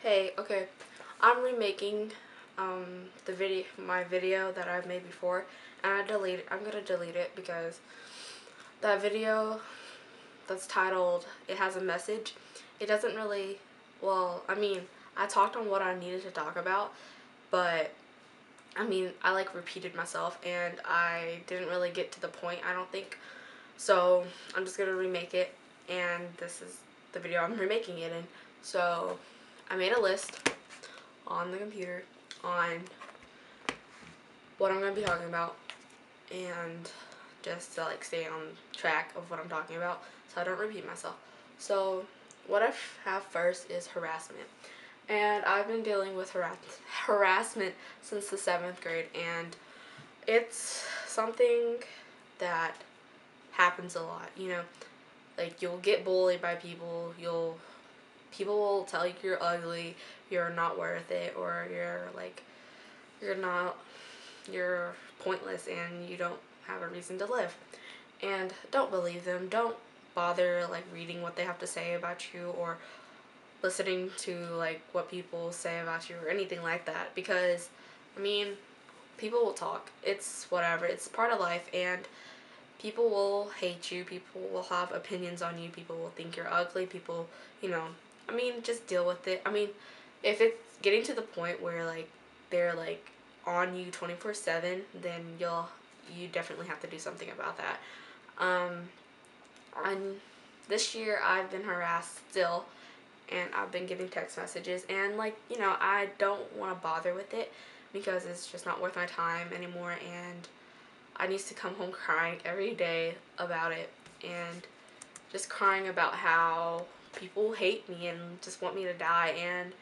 Hey, okay, I'm remaking my video that I've made before, and I'm gonna delete it because that video that's titled "It Has a Message," it doesn't really, well, I mean, I talked on what I needed to talk about, but I mean, I like repeated myself and I didn't really get to the point, I don't think. So I'm just gonna remake it, and this is the video I'm remaking it in. So I made a list on the computer on what I'm going to be talking about, and just to like stay on track of what I'm talking about so I don't repeat myself. So what I have first is harassment. And I've been dealing with harassment since the 7th grade, and it's something that happens a lot, like you'll get bullied by people will tell you you're ugly, you're not worth it, or you're not you're pointless and you don't have a reason to live. And don't believe them. Don't bother like reading what they have to say about you or listening to like what people say about you or anything like that, because I mean, people will talk. It's whatever. It's part of life, and people will hate you. People will have opinions on you. People will think you're ugly. People, you know, I mean, just deal with it. I mean, if it's getting to the point where like they're like on you 24/7, then you definitely have to do something about that. Um, and this year I've been harassed still, and I've been getting text messages, and like I don't want to bother with it because it's just not worth my time anymore, and I need to come home crying every day about it, and just crying about how people hate me and just want me to die. And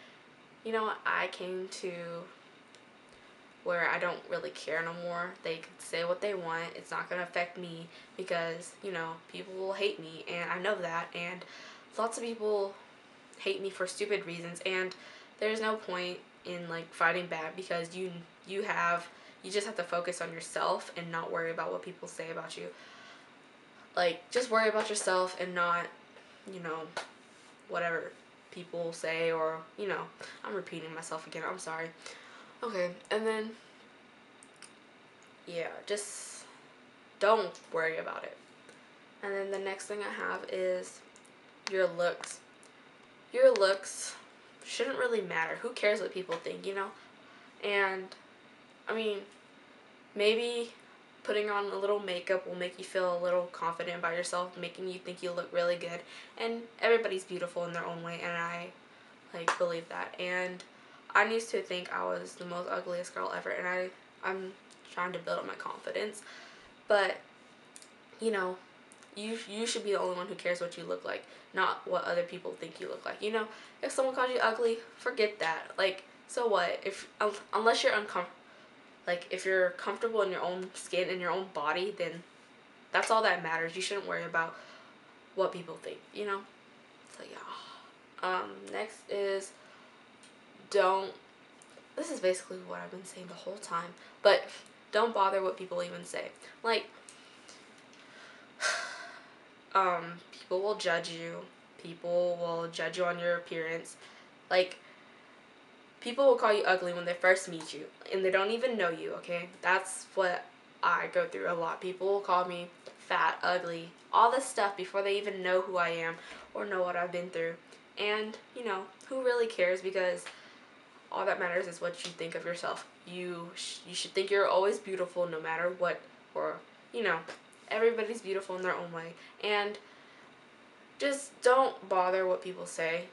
I came to where I don't really care no more. They can say what they want. It's not going to affect me because, people will hate me, and I know that. And lots of people hate me for stupid reasons, and there's no point in like fighting back because you just have to focus on yourself and not worry about what people say about you. Like, just worry about yourself and not, you know, whatever people say, or, I'm repeating myself again. I'm sorry. Okay, and then, yeah, just don't worry about it. And then the next thing I have is your looks. Your looks shouldn't really matter. Who cares what people think? And, I mean, maybe putting on a little makeup will make you feel a little confident about yourself, making you think you look really good. And everybody's beautiful in their own way, and I like believe that. And I used to think I was the most ugliest girl ever, and I'm trying to build up my confidence. But you know, you should be the only one who cares what you look like, not what other people think you look like. If someone calls you ugly, forget that. Like, so what? If unless you're uncomfortable, like if you're comfortable in your own skin and your own body, then that's all that matters. You shouldn't worry about what people think. So yeah. Next is don't. This is basically what I've been saying the whole time, but don't bother what people even say. Like, people will judge you. People will judge you on your appearance. Like, people will call you ugly when they first meet you, and they don't even know you, okay? That's what I go through a lot. People will call me fat, ugly, all this stuff before they even know who I am or know what I've been through. And, who really cares, because all that matters is what you think of yourself. You should think you're always beautiful no matter what, or, you know, everybody's beautiful in their own way. And just don't bother what people say.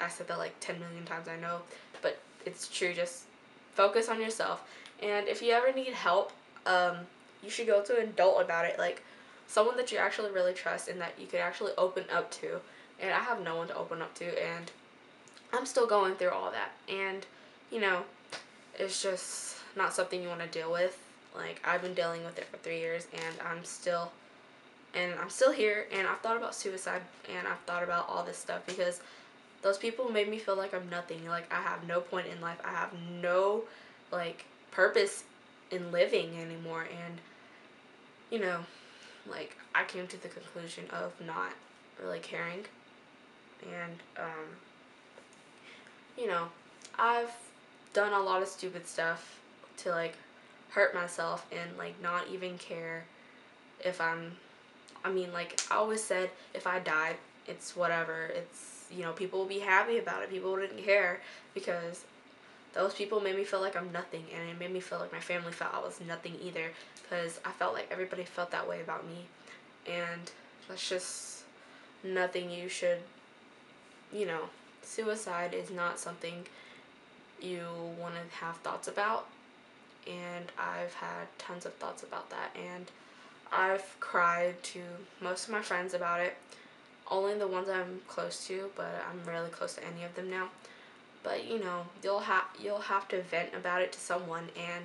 I said that like 10 million times, I know, but it's true. Just focus on yourself. And if you ever need help, you should go to an adult about it, like someone that you actually really trust and that you could actually open up to. And I have no one to open up to, and I'm still going through all that. And, you know, it's just not something you want to deal with. Like, I've been dealing with it for 3 years, and I'm still here, and I've thought about suicide, and I've thought about all this stuff because those people made me feel like I'm nothing. Like, I have no point in life. I have no, like, purpose in living anymore. And, you know, like, I came to the conclusion of not really caring. And, you know, I've done a lot of stupid stuff to like hurt myself and like not even care if I mean, like I always said, if I died, it's whatever. It's, you know, people will be happy about it. People wouldn't care because those people made me feel like I'm nothing, and it made me feel like my family felt I was nothing either, because I felt like everybody felt that way about me, and that's just nothing you should, you know, suicide is not something you want to have thoughts about, and I've had tons of thoughts about that, and I've cried to most of my friends about it, only the ones I'm close to, but I'm rarely close to any of them now. But you know, you'll have to vent about it to someone, and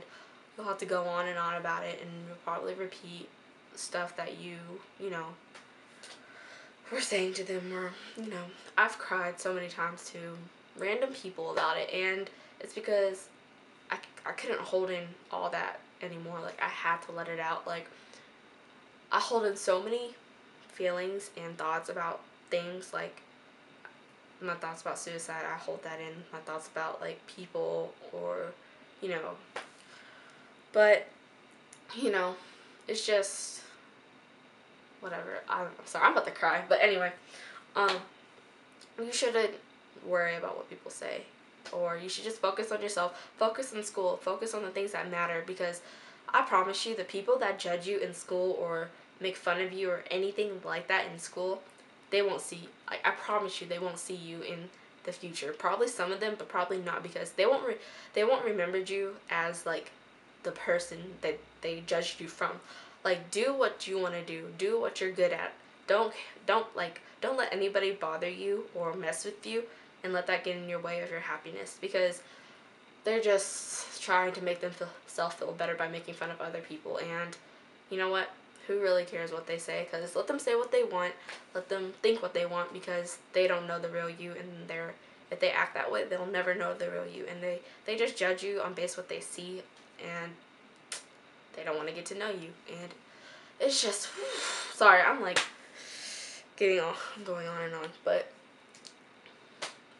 you'll have to go on and on about it, and you'll probably repeat stuff that you know were saying to them, or you know, I've cried so many times to random people about it, and it's because I couldn't hold in all that anymore. Like I had to let it out. Like I hold in so many feelings and thoughts about things, like my thoughts about suicide, I hold that in. My thoughts about like people, or you know, but you know, it's just whatever. I'm sorry, I'm about to cry, but anyway, um you shouldn't worry about what people say, or you should just focus on yourself, focus on school, focus on the things that matter, because I promise you, the people that judge you in school or make fun of you or anything like that in school, they won't see, I promise you, they won't see you in the future. Probably some of them, but probably not, because they won't remember you as like the person that they judged you from. Like, do what you want to do what you're good at. don't don't let anybody bother you or mess with you and let that get in your way of your happiness, because they're just trying to make themselves feel better by making fun of other people. And you know what, who really cares what they say? Because let them say what they want, let them think what they want, because they don't know the real you, and if they act that way, they'll never know the real you, and they just judge you on base what they see, and they don't want to get to know you. And it's just sorry, I'm like I'm going on and on, but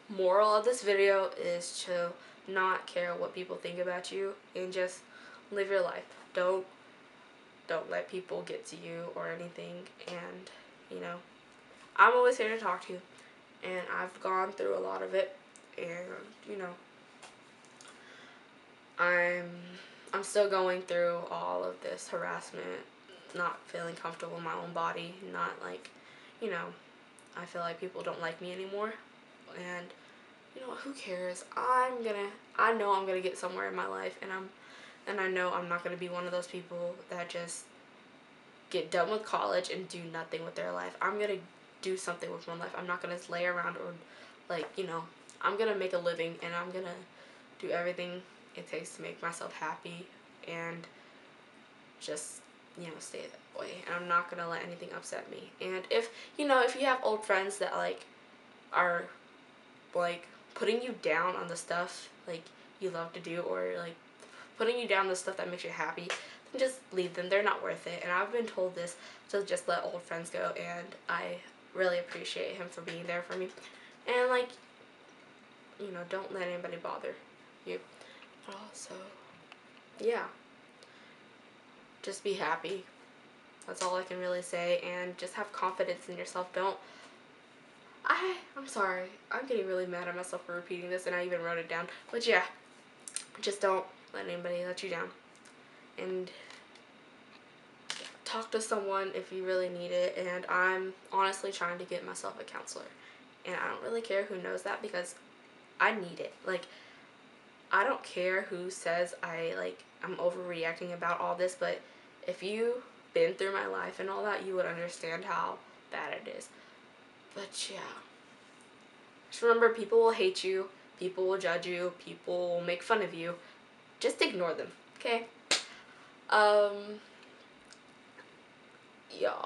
moral of this video is to not care what people think about you and just live your life. Don't let people get to you or anything. And you know, I'm always here to talk to you, and I've gone through a lot of it, and you know, I'm I'm still going through all of this harassment, not feeling comfortable in my own body, not like, you know, I feel like people don't like me anymore, and you know what, who cares? I know I'm gonna get somewhere in my life, and I know I'm not gonna be one of those people that just get done with college and do nothing with their life. I'm gonna do something with my life. I'm not gonna lay around or like, you know, I'm gonna make a living, and I'm gonna do everything it takes to make myself happy, and just, you know, stay that way. And I'm not gonna let anything upset me. And if, you know, if you have old friends that like are like putting you down on the stuff like you love to do, or like putting you down on the stuff that makes you happy, then just leave them. They're not worth it. And I've been told this, to just let old friends go, and I really appreciate him for being there for me. And like, you know, don't let anybody bother you. But also, yeah, just be happy. That's all I can really say. And just have confidence in yourself. I'm sorry, I'm getting really mad at myself for repeating this, and I even wrote it down. But yeah, just don't let anybody let you down. And talk to someone if you really need it. And I'm honestly trying to get myself a counselor. And I don't really care who knows that, because I need it. Like, I don't care who says I'm overreacting about all this, but if you've been through my life and all that, you would understand how bad it is. But yeah, just remember, people will hate you, people will judge you, people will make fun of you. Just ignore them, okay? Yeah,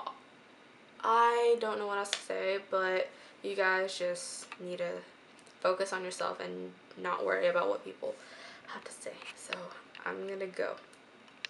I don't know what else to say, but you guys just need to focus on yourself and not worry about what people have to say. So I'm gonna go.